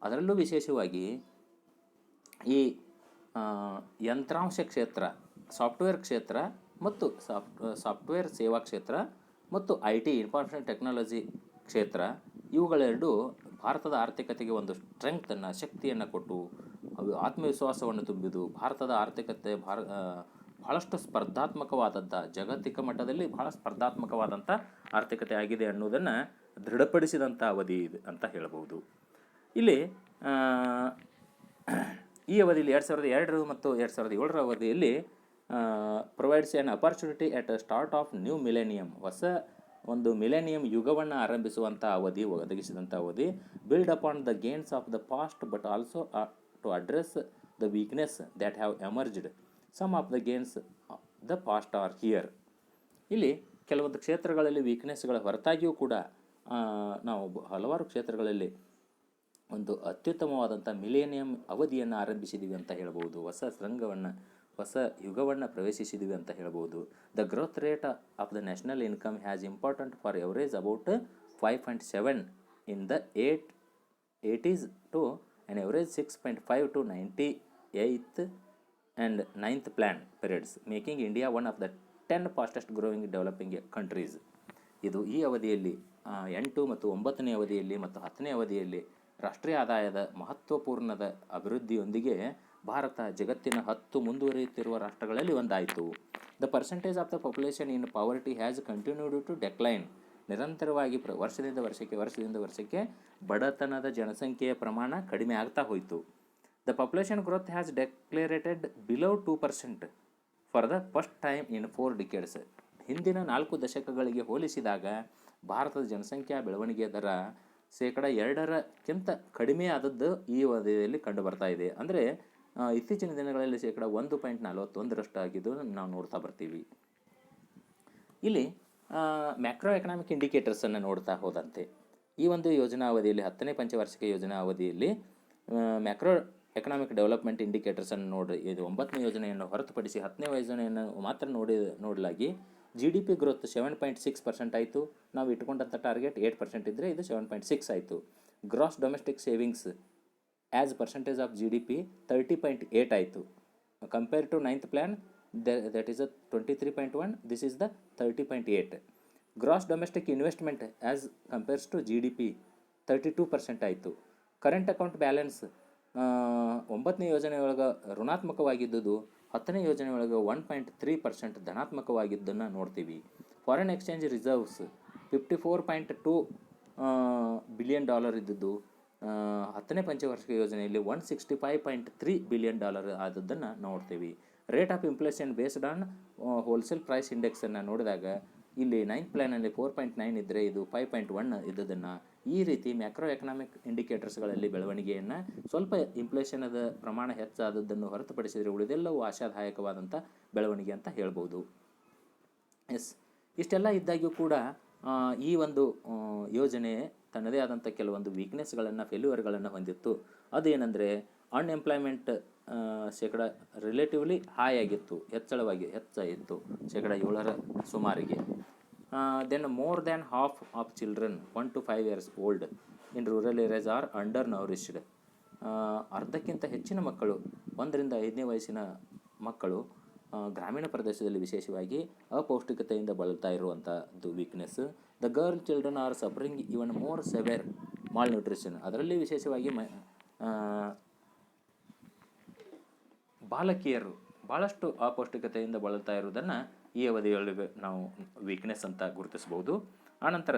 ಅದರಲ್ಲೂ ವಿಶೇಷವಾಗಿ ಈ ಯಂತ್ರಾಂಶ ಕ್ಷೇತ್ರ, ಸಾಫ್ಟ್ವೇರ್ ಕ್ಷೇತ್ರ ಮತ್ತು ಸಾಫ್ಟ್ವೇರ್ ಸೇವಾ ಕ್ಷೇತ್ರ ಮತ್ತು IT information technology ಕ್ಷೇತ್ರ, ಇವುಗಳೆರಡು ಭಾರತದ ಆರ್ಥಿಕತೆಗೆ ಒಂದು ಸ್ಟ್ರೆಂಗ್ತನ್ನು, ಶಕ್ತಿಯನ್ನು ಕೊಟ್ಟು ಆತ್ಮವಿಶ್ವಾಸವನ್ನು ತುಂಬಿದು. ಭಾರತದ ಆರ್ಥಿಕತೆ ಬಹಳಷ್ಟು ಸ್ಪರ್ಧಾತ್ಮಕವಾದಂಥ, ಜಾಗತಿಕ ಮಟ್ಟದಲ್ಲಿ ಬಹಳ ಸ್ಪರ್ಧಾತ್ಮಕವಾದಂಥ ಆರ್ಥಿಕತೆ ಆಗಿದೆ ಅನ್ನೋದನ್ನು ದೃಢಪಡಿಸಿದಂಥ ಅವಧಿ ಅಂತ ಹೇಳ್ಬೋದು. ಇಲ್ಲಿ ಈ ಅವಧಿಯಲ್ಲಿ 2002 ಮತ್ತು 2007ರ ಅವಧಿಯಲ್ಲಿ provides an opportunity at start of new millennium, ಹೊಸ ಒಂದು ಮಿಲೇನಿಯಂ ಯುಗವನ್ನು ಆರಂಭಿಸುವಂಥ ಅವಧಿ, ಒದಗಿಸಿದಂಥ ಅವಧಿ. Build upon the gains of the past but also to address the weakness that have emerged. Some of the gains the past are here. ಇಲ್ಲಿ ಕೆಲವೊಂದು ಕ್ಷೇತ್ರಗಳಲ್ಲಿ ವೀಕ್ನೆಸ್ಗಳ ಹೊರತಾಗಿಯೂ ಕೂಡ ನಾವು ಹಲವಾರು ಕ್ಷೇತ್ರಗಳಲ್ಲಿ ಒಂದು ಅತ್ಯುತ್ತಮವಾದಂಥ ಮಿಲೇನಿಯಂ ಅವಧಿಯನ್ನು ಆರಂಭಿಸಿದ್ದೀವಿ ಅಂತ ಹೇಳ್ಬೋದು. ಹೊಸ ಯುಗವನ್ನು ಪ್ರವೇಶಿಸಿದ್ದೀವಿ ಅಂತ ಹೇಳ್ಬೋದು. The growth rate of the national income has important for average about 5.7 in the 80s to an average 6.5 to 98th and 9th plan periods, making India one of the 10 fastest growing developing countries. ಇದು ಈ ಅವಧಿಯಲ್ಲಿ 8 ಮತ್ತು 9ನೇ ಅವಧಿಯಲ್ಲಿ ಮತ್ತು 10ನೇ ಅವಧಿಯಲ್ಲಿ ರಾಷ್ಟ್ರೀಯ ಆದಾಯದ ಮಹತ್ವಪೂರ್ಣದ ಅಭಿವೃದ್ಧಿಯೊಂದಿಗೆ ಭಾರತ ಜಗತ್ತಿನ 10 ಮುಂದುವರಿಯುತ್ತಿರುವ ರಾಷ್ಟ್ರಗಳಲ್ಲಿ ಒಂದಾಯಿತು. The percentage of the population in poverty has continued to decline. ನಿರಂತರವಾಗಿ ವರ್ಷದಿಂದ ವರ್ಷಕ್ಕೆ ಬಡತನದ ಜನಸಂಖ್ಯೆಯ ಪ್ರಮಾಣ ಕಡಿಮೆ ಆಗ್ತಾ ಹೋಯಿತು. The population growth has decelerated below 2% for the first time in 4 decades. ಹಿಂದಿನ 4 ದಶಕಗಳಿಗೆ ಹೋಲಿಸಿದಾಗ ಭಾರತದ ಜನಸಂಖ್ಯಾ ಬೆಳವಣಿಗೆಯ ದರ ಶೇಕಡ 2ಕ್ಕಿಂತ ಕಡಿಮೆ ಆದದ್ದು ಈ ಅವಧಿಯಲ್ಲಿ ಕಂಡು ಬರ್ತಾ ಇದೆ. ಅಂದರೆ ಇತ್ತೀಚಿನ ದಿನಗಳಲ್ಲಿ ಶೇಕಡ 1.41ರಷ್ಟು ಆಗಿದ್ದು ನಾವು ನೋಡ್ತಾ ಬರ್ತೀವಿ. ಇಲ್ಲಿ ಮ್ಯಾಕ್ರೋ ಎಕನಾಮಿಕ್ ಇಂಡಿಕೇಟರ್ಸನ್ನು ನೋಡ್ತಾ ಹೋದಂತೆ ಈ ಒಂದು ಯೋಜನಾ ಅವಧಿಯಲ್ಲಿ 10ನೇ ಪಂಚವಾರ್ಷಿಕ ಯೋಜನಾ ಅವಧಿಯಲ್ಲಿ ಮ್ಯಾಕ್ರೋ ಎಕನಾಮಿಕ್ ಡೆವಲಪ್ಮೆಂಟ್ ಇಂಡಿಕೇಟರ್ಸನ್ನು ನೋಡಿ, ಇದು 9ನೇ ಯೋಜನೆಯನ್ನು ಹೊರತುಪಡಿಸಿ 10ನೇ ಯೋಜನೆಯನ್ನು ಮಾತ್ರ ನೋಡಲಾಗಿ GDP ಗ್ರೋತ್ 7.6% ಆಯಿತು. ನಾವು ಇಟ್ಕೊಂಡಂಥ ಟಾರ್ಗೆಟ್ 8% ಇದ್ದರೆ ಇದು 7.6 ಆಯಿತು. Gross domestic savings as percentage of GDP 30.8 ಆಯಿತು. Compare to 9th plan that is a 23.1, this is the 30.8. Gross domestic investment as compares to GDP 32% ಆಯಿತು. ಕರೆಂಟ್ ಅಕೌಂಟ್ ಬ್ಯಾಲೆನ್ಸ್ 9ನೇ ಯೋಜನೆಯೊಳಗೆ ಋಣಾತ್ಮಕವಾಗಿದ್ದುದು 10ನೇ ಯೋಜನೆಯೊಳಗೆ 1.3% ಧನಾತ್ಮಕವಾಗಿದ್ದನ್ನು ನೋಡ್ತೀವಿ. ಫಾರಿನ್ ಎಕ್ಸ್ಚೇಂಜ್ ರಿಸರ್ವ್ಸ್ $54.2 ಬಿಲಿಯನ್ ಇದ್ದಿದ್ದು 10ನೇ ಪಂಚವಾರ್ಷಿಕ ಯೋಜನೆಯಲ್ಲಿ $165.3 billion ಆದದ್ದನ್ನು ನೋಡ್ತೀವಿ. Rate of inflation based on wholesale price ಇಂಡೆಕ್ಸನ್ನು ನೋಡಿದಾಗ ಇಲ್ಲಿ 9th ಪ್ಲ್ಯಾನಲ್ಲಿ 4.9 ಇದ್ದರೆ ಇದು 5.1 ಇದ್ದದನ್ನು ಈ ರೀತಿ ಮ್ಯಾಕ್ರೋ ಎಕನಾಮಿಕ್ ಇಂಡಿಕೇಟರ್ಸ್ಗಳಲ್ಲಿ ಬೆಳವಣಿಗೆಯನ್ನು ಸ್ವಲ್ಪ ಇನ್ಫ್ಲೇಷನದ ಪ್ರಮಾಣ ಹೆಚ್ಚಾದದ್ದನ್ನು ಹೊರತುಪಡಿಸಿದರೆ ಉಳಿದೆಲ್ಲವೂ ಆಶಾದಾಯಕವಾದಂಥ ಬೆಳವಣಿಗೆ ಅಂತ ಹೇಳ್ಬೋದು. ಇಷ್ಟೆಲ್ಲ ಇದ್ದಾಗ್ಯೂ ಕೂಡ ಈ ಒಂದು ಯೋಜನೆ ತನ್ನದೇ ಆದಂಥ ಕೆಲವೊಂದು ವೀಕ್ನೆಸ್ಗಳನ್ನು ಫೇಲ್ಯೂರ್ಗಳನ್ನು ಹೊಂದಿತ್ತು. ಅದೇನೆಂದರೆ ಅನ್ಎಂಪ್ಲಾಯ್ಮೆಂಟ್ ಶೇಕಡ ರಿಲೇಟಿವ್ಲಿ ಹಾಯ್ ಆಗಿತ್ತು, ಹೆಚ್ಚಾಯಿತ್ತು ಶೇಕಡ 7 ಸುಮಾರಿಗೆ. Then more than half of children 1 to 5 years old in rural areas are undernourished. ಅರ್ಧಕ್ಕಿಂತ ಹೆಚ್ಚಿನ ಮಕ್ಕಳು 1 ರಿಂದ 5ನೇ ವಯಸ್ಸಿನ ಮಕ್ಕಳು ಗ್ರಾಮೀಣ ಪ್ರದೇಶದಲ್ಲಿ ವಿಶೇಷವಾಗಿ ಅಪೌಷ್ಟಿಕತೆಯಿಂದ ಬಳಲ್ತಾ ಇರುವಂಥದ್ದು weakness. The girl children are suffering even more severe malnutrition. ಅದರಲ್ಲಿ ವಿಶೇಷವಾಗಿ ಬಾಲಕಿಯರು ಭಾಳಷ್ಟು ಅಪೌಷ್ಟಿಕತೆಯಿಂದ ಬಳಲ್ತಾ ಇರುವುದನ್ನು ಈ ಅವಧಿಯೊಳಗೆ ನಾವು ವೀಕ್ನೆಸ್ ಅಂತ ಗುರುತಿಸ್ಬೋದು. ಆನಂತರ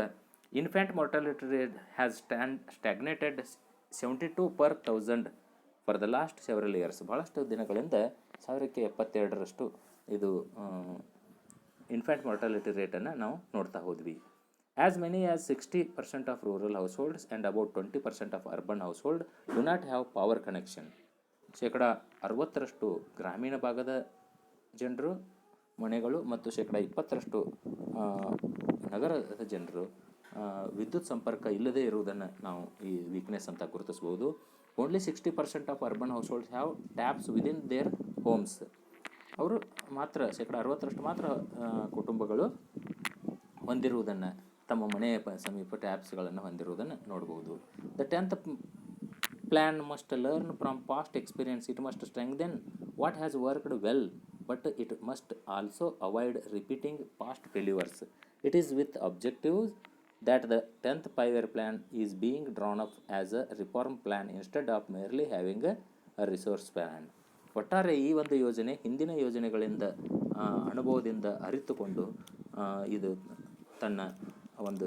infant mortality rate has stagnated 72 per 1000 for the last several years. ಭಾಳಷ್ಟು ದಿನಗಳಿಂದ 1072 ಇದು ಇನ್ಫ್ಯಾಂಟ್ ಮಾರ್ಟಾಲಿಟಿ ರೇಟನ್ನು ನಾವು ನೋಡ್ತಾ ಹೋದ್ವಿ. As many as 60% of rural house holds and about 20% of urban house hold do not have power connection. ಶೇಕಡ 60% ಗ್ರಾಮೀಣ ಭಾಗದ ಜನರು ಮನೆಗಳು ಮತ್ತು ಶೇಕಡ 20% ನಗರದ ಜನರು ವಿದ್ಯುತ್ ಸಂಪರ್ಕ ಇಲ್ಲದೇ ಇರುವುದನ್ನು ನಾವು ಈ ವೀಕ್ನೆಸ್ ಅಂತ ಗುರುತಿಸ್ಬೋದು. Only 60% of urban households have taps within their homes. ಅವರು ಮಾತ್ರ ಶೇಕಡ 60% ಮಾತ್ರ ಕುಟುಂಬಗಳು ಹೊಂದಿರುವುದನ್ನು, ತಮ್ಮ ಮನೆಯ ಸಮೀಪ ಟ್ಯಾಪ್ಸ್ಗಳನ್ನು ಹೊಂದಿರುವುದನ್ನು ನೋಡ್ಬೋದು. The 10th plan must learn from past experience. It must strengthen what has worked well, but it must also avoid repeating past failures. It is with objectives that the 10th 5-year plan is being drawn up as a reform plan instead of merely having a resource plan. ಒಟ್ಟಾರೆ ಈ ಒಂದು ಯೋಜನೆ ಹಿಂದಿನ ಯೋಜನೆಗಳಿಂದ ಅನುಭವದಿಂದ ಅರಿತುಕೊಂಡು ಇದು ತನ್ನ ಒಂದು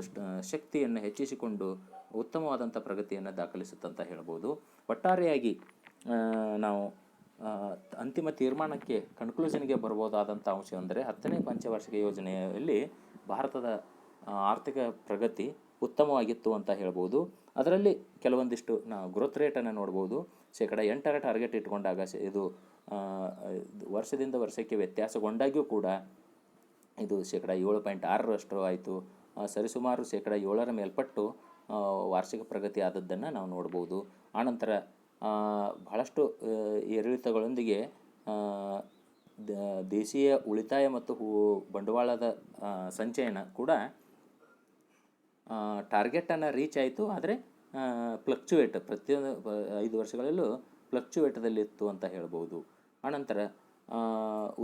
ಶಕ್ತಿಯನ್ನು ಹೆಚ್ಚಿಸಿಕೊಂಡು ಉತ್ತಮವಾದಂಥ ಪ್ರಗತಿಯನ್ನು ದಾಖಲಿಸುತ್ತಂತ ಹೇಳ್ಬೋದು. ಒಟ್ಟಾರೆಯಾಗಿ ನಾವು ಅಂತಿಮ ತೀರ್ಮಾನಕ್ಕೆ ಕನ್ಕ್ಲೂಷನ್ಗೆ ಬರ್ಬೋದಾದಂಥ ಅಂಶ ಅಂದರೆ 10ನೇ ಪಂಚವಾರ್ಷಿಕ ಯೋಜನೆಯಲ್ಲಿ ಭಾರತದ ಆರ್ಥಿಕ ಪ್ರಗತಿ ಉತ್ತಮವಾಗಿತ್ತು ಅಂತ ಹೇಳ್ಬೋದು. ಅದರಲ್ಲಿ ಕೆಲವೊಂದಿಷ್ಟು ನಾವು ಗ್ರೋತ್ ರೇಟನ್ನು ನೋಡ್ಬೋದು. ಶೇಕಡ 8 ಟಾರ್ಗೆಟ್ ಇಟ್ಕೊಂಡಾಗ ಇದು ವರ್ಷದಿಂದ ವರ್ಷಕ್ಕೆ ವ್ಯತ್ಯಾಸಗೊಂಡಾಗ್ಯೂ ಕೂಡ ಇದು ಶೇಕಡ 7.6 ಆಯಿತು. ಸರಿಸುಮಾರು ಶೇಕಡ 7 ಮೇಲ್ಪಟ್ಟು ವಾರ್ಷಿಕ ಪ್ರಗತಿ ಆದದ್ದನ್ನು ನಾವು ನೋಡ್ಬೋದು. ಆನಂತರ ಬಹಳಷ್ಟು ಏರಿಳಿತಗಳೊಂದಿಗೆ ದೇಶೀಯ ಉಳಿತಾಯ ಮತ್ತು ಬಂಡವಾಳದ ಸಂಚಯನ ಕೂಡ ಟಾರ್ಗೆಟನ್ನು ರೀಚ್ ಆಯಿತು. ಆದರೆ ಫ್ಲಕ್ಚುವೇಟ್ ಪ್ರತಿಯೊಂದು 5 ವರ್ಷಗಳಲ್ಲೂ ಫ್ಲಕ್ಚುವೇಟದಲ್ಲಿತ್ತು ಅಂತ ಹೇಳ್ಬೋದು. ಆನಂತರ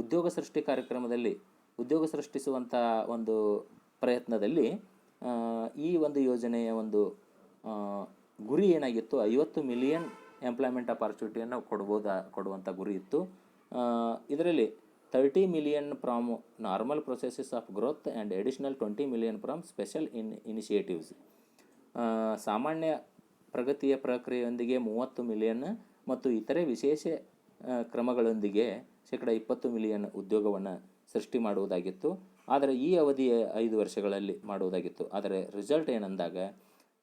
ಉದ್ಯೋಗ ಸೃಷ್ಟಿ ಕಾರ್ಯಕ್ರಮದಲ್ಲಿ ಉದ್ಯೋಗ ಸೃಷ್ಟಿಸುವಂಥ ಒಂದು ಪ್ರಯತ್ನದಲ್ಲಿ ಈ ಒಂದು ಯೋಜನೆಯ ಒಂದು ಗುರಿ ಏನಾಗಿತ್ತು, 50 ಮಿಲಿಯನ್ ಎಂಪ್ಲಾಯ್ಮೆಂಟ್ ಅಪಾರ್ಚುನಿಟಿಯನ್ನು ಕೊಡುವಂಥ ಗುರಿ ಇತ್ತು. ಇದರಲ್ಲಿ 30 million from normal processes of growth and additional 20 million from special initiatives. ಸಾಮಾನ್ಯ ಪ್ರಗತಿಯ ಪ್ರಕ್ರಿಯೆಯೊಂದಿಗೆ 30 ಮಿಲಿಯನ್ ಮತ್ತು ಇತರೆ ವಿಶೇಷ ಕ್ರಮಗಳೊಂದಿಗೆ ಶೇಕಡ 20 ಮಿಲಿಯನ್ ಉದ್ಯೋಗವನ್ನು ಸೃಷ್ಟಿ ಮಾಡುವುದಾಗಿತ್ತು. ಆದರೆ ಈ ಅವಧಿಯ 5 ವರ್ಷಗಳಲ್ಲಿ ಮಾಡುವುದಾಗಿತ್ತು. ಆದರೆ ರಿಸಲ್ಟ್ ಏನಂದಾಗ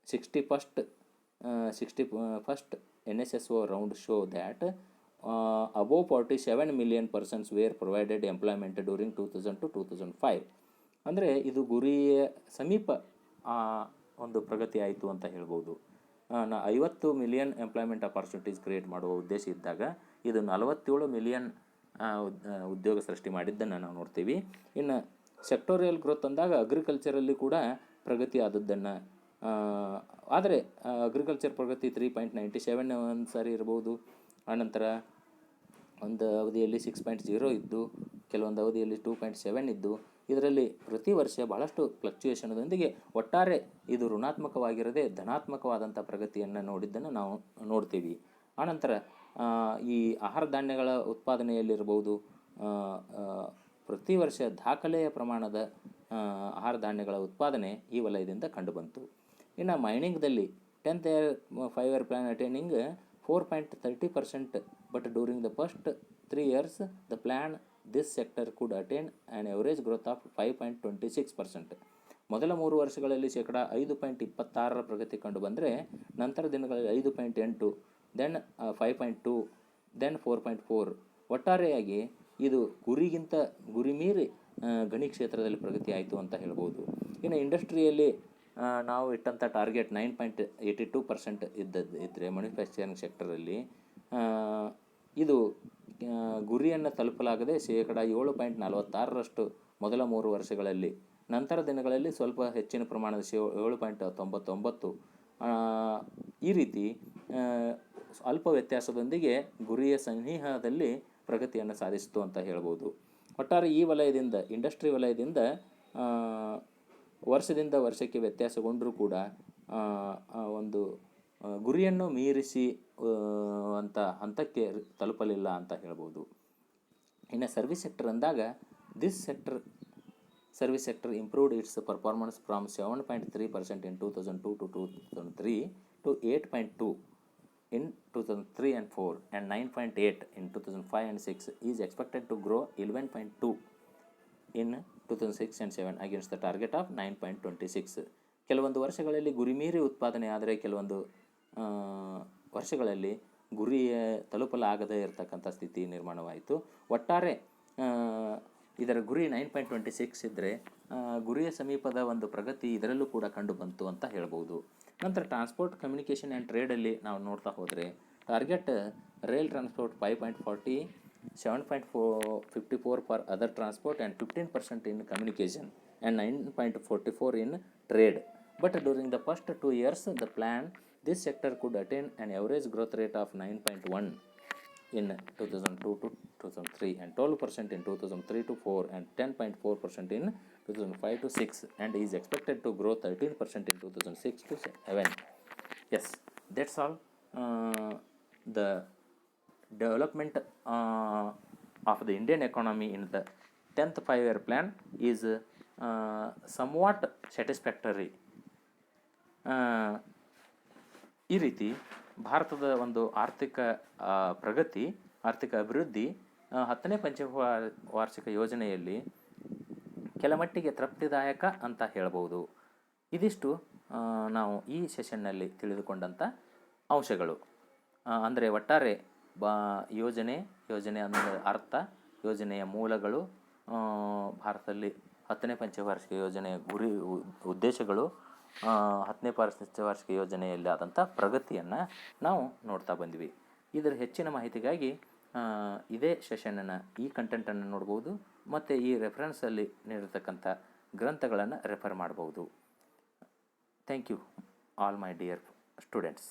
61st NSSO round show that above 47 million persons were provided employment during 2000 to 2005. ಅಂದರೆ ಇದು ಗುರಿಯ ಸಮೀಪ ಒಂದು ಪ್ರಗತಿ ಆಯಿತು ಅಂತ ಹೇಳ್ಬೋದು. 50 ಮಿಲಿಯನ್ ಎಂಪ್ಲಾಯ್ಮೆಂಟ್ ಅಪಾರ್ಚುನಿಟೀಸ್ ಕ್ರಿಯೇಟ್ ಮಾಡುವ ಉದ್ದೇಶ ಇದ್ದಾಗ ಇದು 47 ಮಿಲಿಯನ್ ಉದ್ಯೋಗ ಸೃಷ್ಟಿ ಮಾಡಿದ್ದನ್ನು ನಾವು ನೋಡ್ತೀವಿ. ಇನ್ನು ಸೆಕ್ಟೋರಿಯಲ್ ಗ್ರೋತ್ ಅಂದಾಗ ಅಗ್ರಿಕಲ್ಚರಲ್ಲಿ ಕೂಡ ಪ್ರಗತಿ ಆದದ್ದನ್ನು, ಆದರೆ ಅಗ್ರಿಕಲ್ಚರ್ ಪ್ರಗತಿ 3.97 ಒಂದು ಸಾರಿ ಇರ್ಬೋದು. ಆನಂತರ ಒಂದು ಅವಧಿಯಲ್ಲಿ 6.0 ಇದ್ದು, ಕೆಲವೊಂದು ಅವಧಿಯಲ್ಲಿ 2.7 ಇದ್ದು. ಇದರಲ್ಲಿ ಪ್ರತಿ ವರ್ಷ ಬಹಳಷ್ಟು ಫ್ಲಕ್ಚುಯೇಷನ್ದೊಂದಿಗೆ ಒಟ್ಟಾರೆ ಇದು ಋಣಾತ್ಮಕವಾಗಿರದೆ ಧನಾತ್ಮಕವಾದಂಥ ಪ್ರಗತಿಯನ್ನು ನೋಡಿದ್ದನ್ನು ನಾವು ನೋಡ್ತೀವಿ. ಆನಂತರ ಈ ಆಹಾರ ಧಾನ್ಯಗಳ ಉತ್ಪಾದನೆಯಲ್ಲಿರ್ಬೋದು, ಪ್ರತಿ ವರ್ಷ ದಾಖಲೆಯ ಪ್ರಮಾಣದ ಆಹಾರ ಧಾನ್ಯಗಳ ಉತ್ಪಾದನೆ ಈ ವಲಯದಿಂದ ಕಂಡುಬಂತು. ಇನ್ನು ಮೈನಿಂಗ್ದಲ್ಲಿ 10th 5-year plan attaining 4.30%, but during the first 3 years the plan this sector could attain an average growth of 5.26%. ಮೊದಲ 3 ವರ್ಷಗಳಲ್ಲಿ ಶೇಕಡ 5.26 ಪ್ರಗತಿ ಕಂಡು ಬಂದರೆ ನಂತರ ದಿನಗಳಲ್ಲಿ 5.8, ದೆನ್ 5.2, ದೆನ್ 4.4. ಒಟ್ಟಾರೆಯಾಗಿ ಇದು ಗುರಿ ಮೀರಿ ಗಣಿ ಕ್ಷೇತ್ರದಲ್ಲಿ ಪ್ರಗತಿ ಆಯಿತು ಅಂತ ಹೇಳ್ಬೋದು. ಇನ್ನು ಇಂಡಸ್ಟ್ರಿಯಲ್ಲಿ ನಾವು ಇಟ್ಟಂಥ ಟಾರ್ಗೆಟ್ 9.82% ಇದ್ದರೆ ಮ್ಯಾನುಫ್ಯಾಕ್ಚರಿಂಗ್ ಸೆಕ್ಟರಲ್ಲಿ ಇದು ಗುರಿಯನ್ನು ತಲುಪಲಾಗದೆ ಶೇಕಡ 7.46ರಷ್ಟು ಮೊದಲ 3 ವರ್ಷಗಳಲ್ಲಿ, ನಂತರ ದಿನಗಳಲ್ಲಿ ಸ್ವಲ್ಪ ಹೆಚ್ಚಿನ ಪ್ರಮಾಣದ 7.99. ಈ ರೀತಿ ಅಲ್ಪ ವ್ಯತ್ಯಾಸದೊಂದಿಗೆ ಗುರಿಯ ಸನಿಹದಲ್ಲಿ ಪ್ರಗತಿಯನ್ನು ಸಾಧಿಸಿತು ಅಂತ ಹೇಳ್ಬೋದು. ಒಟ್ಟಾರೆ ಈ ವಲಯದಿಂದ, ಇಂಡಸ್ಟ್ರಿ ವಲಯದಿಂದ ವರ್ಷದಿಂದ ವರ್ಷಕ್ಕೆ ವ್ಯತ್ಯಾಸಗೊಂಡರೂ ಕೂಡ ಒಂದು ಗುರಿಯನ್ನು ಮೀರಿಸಿ ಹಂತಕ್ಕೆ ತಲುಪಲಿಲ್ಲ ಅಂತ ಹೇಳ್ಬೋದು. ಇನ್ನು ಸರ್ವಿಸ್ ಸೆಕ್ಟರ್ ಅಂದಾಗ service sector improved it's performance from 7.3% in 2002 to 2003 to 8.2 in 2003 and 4 and 9.8 in 2005 and 6 is expected to grow 11.2 in 2006 and 7 against the target of 9.26. ಕೆಲವೊಂದು ವರ್ಷಗಳಲ್ಲಿ ಗುರಿ ಮೀರಿ ಉತ್ಪಾದನೆ ಆದರೆ ಕೆಲವೊಂದು ವರ್ಷಗಳಲ್ಲಿ ಗುರಿ ತಲುಪಲಾಗದೇ ಇರತಕ್ಕಂಥ ಸ್ಥಿತಿ ನಿರ್ಮಾಣವಾಯಿತು. ಒಟ್ಟಾರೆ ಇದರ ಗುರಿ 9.26 ಇದ್ದರೆ ಗುರಿಯ ಸಮೀಪದ ಒಂದು ಪ್ರಗತಿ ಇದರಲ್ಲೂ ಕೂಡ ಕಂಡು ಬಂತು ಅಂತ ಹೇಳ್ಬೋದು. ನಂತರ ಟ್ರಾನ್ಸ್ಪೋರ್ಟ್, ಕಮ್ಯುನಿಕೇಷನ್ ಆ್ಯಂಡ್ ಟ್ರೇಡಲ್ಲಿ ನಾವು ನೋಡ್ತಾ ಹೋದರೆ target rail transport 5.40, 7.54 for other transport and 15% in communication and 9.44 in trade. But during the first 2 years the plan, this sector could attain an average growth rate of 9.1 in 2002 to 2003 and 12% in 2003 to 4 and 10.4% in 2005 to 6 and is expected to grow 13% in 2006 to 7. Yes, that's all. The development of the Indian economy in the 10th 5-year plan is somewhat satisfactory. ಈ ರೀತಿ ಭಾರತದ ಒಂದು ಆರ್ಥಿಕ ಪ್ರಗತಿ, ಆರ್ಥಿಕ ಅಭಿವೃದ್ಧಿ 10ನೇ ಪಂಚವಾರ್ಷಿಕ ಯೋಜನೆಯಲ್ಲಿ ಕೆಲಮಟ್ಟಿಗೆ ತೃಪ್ತಿದಾಯಕ ಅಂತ ಹೇಳ್ಬೋದು. ಇದಿಷ್ಟು ನಾವು ಈ ಸೆಷನ್ನಲ್ಲಿ ತಿಳಿದುಕೊಂಡಂಥ ಅಂಶಗಳು. ಅಂದರೆ ಒಟ್ಟಾರೆ ಯೋಜನೆ ಅಂದರೆ ಅರ್ಥ, ಯೋಜನೆಯ ಮೂಲಗಳು, ಭಾರತದಲ್ಲಿ 10ನೇ ಪಂಚವಾರ್ಷಿಕ ಯೋಜನೆಯ ಗುರಿ ಉದ್ದೇಶಗಳು, 10ನೇ ಪಂಚವಾರ್ಷಿಕ ಯೋಜನೆಯಲ್ಲಿ ಆದಂಥ ಪ್ರಗತಿಯನ್ನು ನಾವು ನೋಡ್ತಾ ಬಂದ್ವಿ. ಇದರ ಹೆಚ್ಚಿನ ಮಾಹಿತಿಗಾಗಿ ಇದೇ ಸೆಷನ್ನ ಈ ಕಂಟೆಂಟನ್ನು ನೋಡ್ಬೋದು ಮತ್ತು ಈ ರೆಫರೆನ್ಸಲ್ಲಿ ನೀಡಿರ್ತಕ್ಕಂಥ ಗ್ರಂಥಗಳನ್ನು ರೆಫರ್ ಮಾಡ್ಬೋದು. Thank you all my dear students.